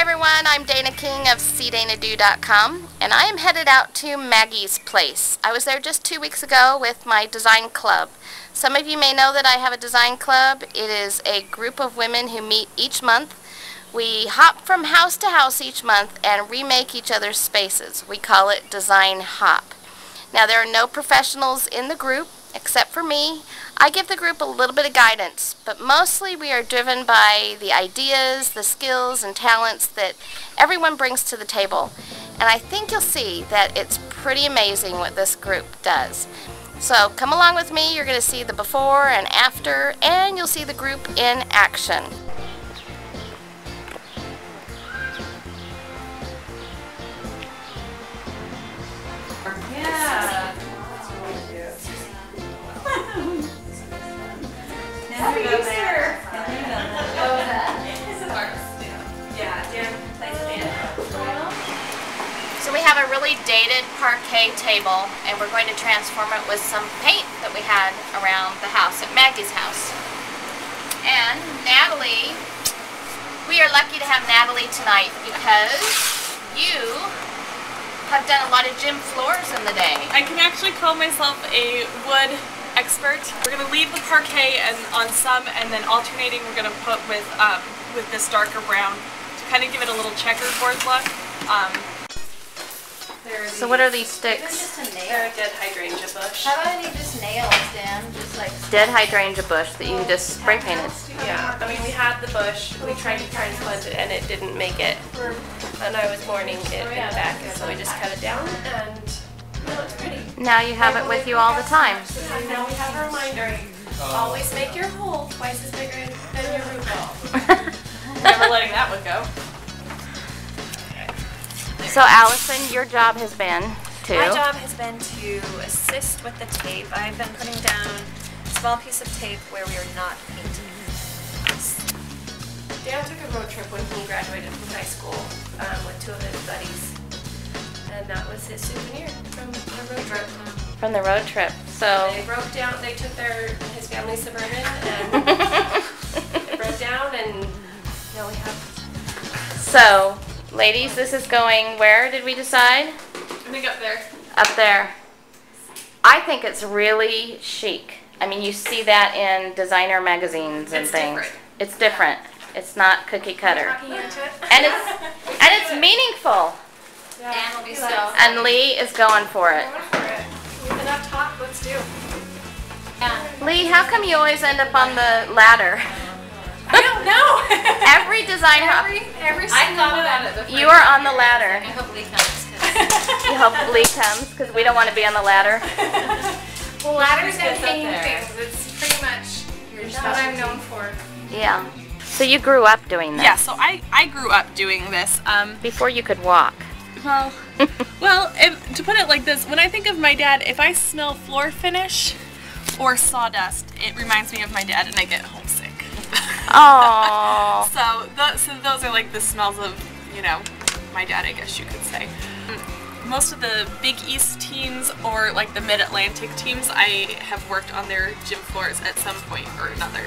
everyone, I'm Dana King of cdanado.com, and I am headed out to Maggie's place. I was there just 2 weeks ago with my design club. Some of you may know that I have a design club. It is a group of women who meet each month. We hop from house to house each month and remake each other's spaces. We call it DesignHop. Now, there are no professionals in the group except for me. I give the group a little bit of guidance, but mostly we are driven by the ideas, the skills, and talents that everyone brings to the table. And I think you'll see that it's pretty amazing what this group does. So come along with me. You're going to see the before and after, and you'll see the group in action. Yeah. Happy Easter! So we have a really dated parquet table, and we're going to transform it with some paint that we had around the house at Maggie's house. And Natalie, we are lucky to have Natalie tonight because you have done a lot of gym floors in the day. I can actually call myself a wood expert. We're going to leave the parquet on some, and then alternating we're going to put with this darker brown to kind of give it a little checkerboard look. So what are these sticks? They're a dead hydrangea bush. How about any just nails, Dan? Just like Dead hydrangea bush that you just spray painted. Yeah, I mean, we had the bush, we tried to transplant it, and it didn't make it. And I was mourning it back, and so we just cut it down, and now it's pretty. Now you have it with you all the time. And now we have a reminder, always make your hole twice as bigger than your root ball. Never letting that one go. So Allison, your job has been to... My job has been to assist with the tape. I've been putting down a small piece of tape where we are not painting. Dan took a road trip when he graduated from high school with two of his buddies. And that was his souvenir from the road trip. From the road trip. So They broke down, they took his family Suburban, and it broke down, and now we have... So, ladies, this is going where, did we decide? I think up there. Up there. I think it's really chic. I mean, you see that in designer magazines and It's things. different. It's different. It's not cookie cutter. Talking into it. And it's meaningful. Dan will be so... And Lee is going for it. Going for it. We've enough talk, let's do. Lee, how come you always end up on the ladder? I don't know. Every design hop, Every I thought about it before. you are on the ladder. I hope Lee comes. You hope Lee comes because we don't want to be on the ladder. Well, ladders and Gets up hanging there. things, it's pretty much what I'm known for. Yeah. So you grew up doing this. Yeah, so I grew up doing this. Before you could walk. Well, to put it like this, when I think of my dad, if I smell floor finish or sawdust, it reminds me of my dad and I get homesick. Oh. So those are like the smells of, you know, my dad, I guess you could say. Most of the Big East teams or like the Mid-Atlantic teams, I have worked on their gym floors at some point or another.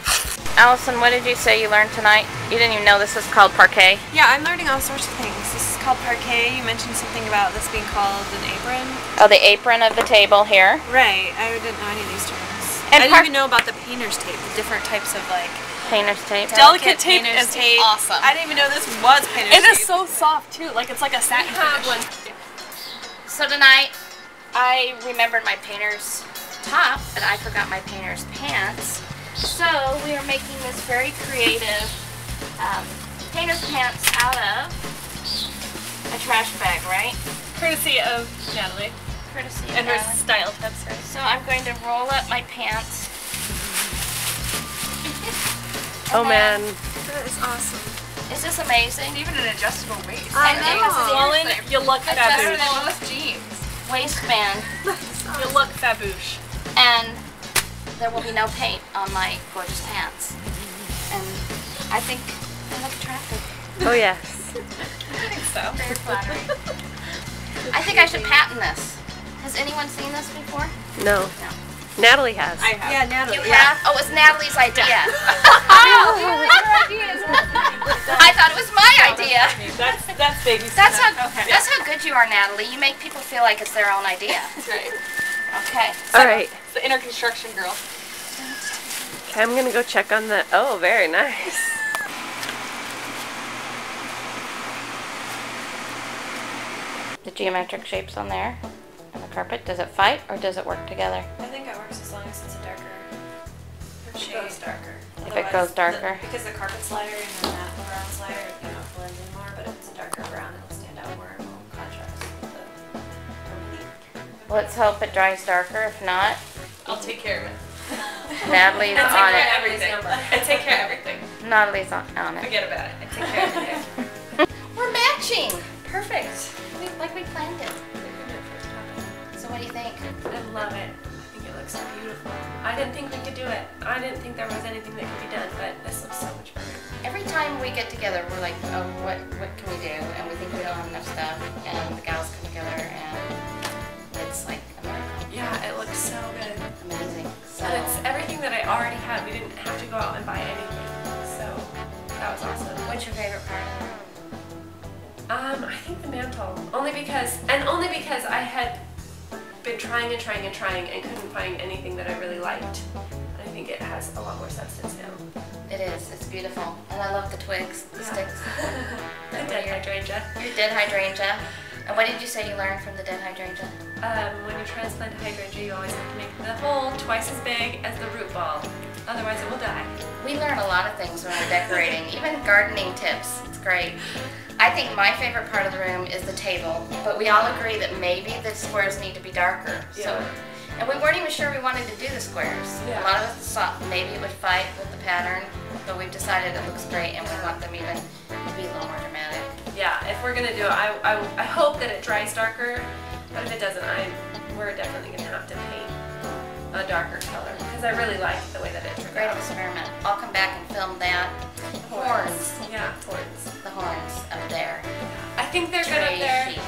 Allison, what did you say you learned tonight? You didn't even know this was called parquet. Yeah, I'm learning all sorts of things. This is called parquet. You mentioned something about this being called an apron. Oh, the apron of the table here. Right. I didn't know any of these terms. And I didn't even know about the painter's tape, the different types of like... Painter's tape. Delicate tape painter's is tape. awesome. I didn't even know this was painter's It tape. is so soft too, like it's like a satin finish. So tonight, I remembered my painter's top, but I forgot my painter's pants. So we are making this very creative painter's pants out of a trash bag, right? Courtesy of Natalie Courtesy of and her Natalie. style tips. So I'm going to roll up my pants. Oh man. That is awesome. Is this amazing? Even an adjustable waist. I And know. Swollen, you look That's better than faboosh. most jeans. Waistband, You look faboosh. and there will be no paint on my gorgeous pants. And I think they look attractive. Oh yes. I think so. Very flattering. I think I should patent this. Has anyone seen this before? No. No. Natalie has. I have. Yeah, Natalie. You have? Oh, it was Natalie's idea. I thought it was my idea. That's baby. That's how good you are, Natalie. You make people feel like it's their own idea. That's right. Okay. All right. It's the inner construction girl. Okay, I'm gonna go check on the. Oh, very nice. The geometric shapes on there and the carpet, does it fight or does it work together? I think it works as long as it's a darker shade. It goes darker. If it goes darker. Because the carpet's lighter and then that brown's lighter, you know, it blends in more, but if it's a darker brown, it'll stand out more and will contrast with the Let's hope it dries darker. If not, I'll take care of it. Natalie's I take on care it. of everything. I take care of everything. Natalie's on it. Forget about it. I take care of everything. We're matching. perfect. Like we planned it. So what do you think? I love it. I think it looks beautiful. I didn't think we could do it. I didn't think there was anything that could be done, but this looks so much better. Every time we get together, we're like, oh, what can we do? And we think we don't have enough stuff. And the gals come together, and it's like a miracle. Yeah, it looks so good. Amazing. So And it's everything that I already had. We didn't have to go out and buy anything. So that was awesome. what's your favorite part of it? I think the mantle. Only because I had been trying and couldn't find anything that I really liked. I think it has a lot more substance now. It is. It's beautiful. And I love the twigs, the sticks. The dead hydrangea. Your dead hydrangea. And what did you say you learned from the dead hydrangea? When you transplant a hydrangea, you always have to make the hole twice as big as the root ball. Otherwise it will die. We learn a lot of things when we're decorating, even gardening tips. It's great. I think my favorite part of the room is the table, but we all agree that maybe the squares need to be darker. So, and we weren't even sure we wanted to do the squares. Yeah. A lot of us thought maybe it would fight with the pattern, but we've decided it looks great and we want them even to be a little more dramatic. Yeah, if we're gonna do it, I hope that it dries darker, but if it doesn't, we're definitely gonna have to paint a darker color because I really like the way that it turned Great out. experiment. I'll come back and film that. Horns. Yeah, horns. The horns up there. I think they're good up Very there, chic.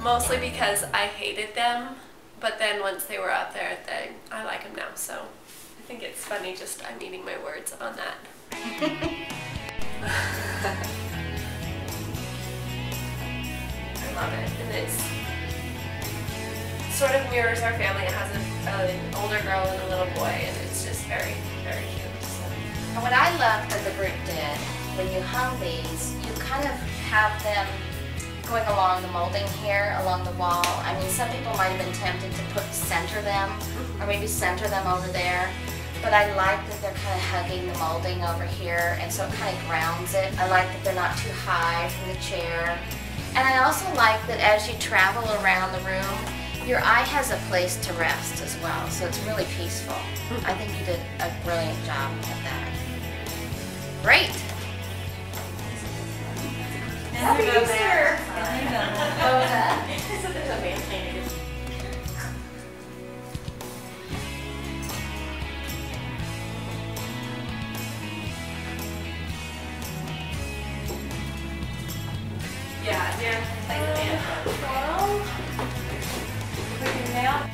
mostly because I hated them, but then once they were up there, I like them now. So I think it's funny. Just I'm eating my words on that. I love it, and it's sort of mirrors our family. It has an older girl and a little boy, and it's just very, very cute. So. And what I loved that the group did, when you hung these, you kind of have them going along the molding here, along the wall. I mean, some people might have been tempted to center them, or maybe center them over there. But I like that they're kind of hugging the molding over here, and so it kind of grounds it. I like that they're not too high from the chair. And I also like that as you travel around the room, your eye has a place to rest as well, so it's really peaceful. I think you did a brilliant job at that. Great! Happy Easter! Yeah, yeah, like the band. Put your nail.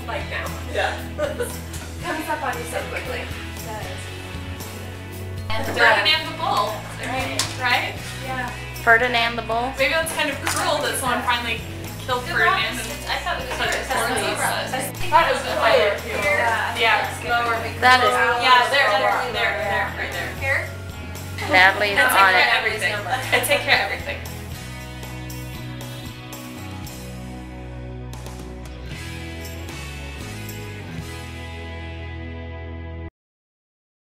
Like now. Yeah. Comes up on you so quickly. It does. And Ferdinand the Bull. Right? Yeah. Ferdinand the Bull. Maybe that's kind of cruel that someone finally killed Ferdinand. I thought it was Put his horns on. zebra. That is higher. Yeah. Lower. That is Yeah, there, right there. Here. Natalie's That's on like it. everything.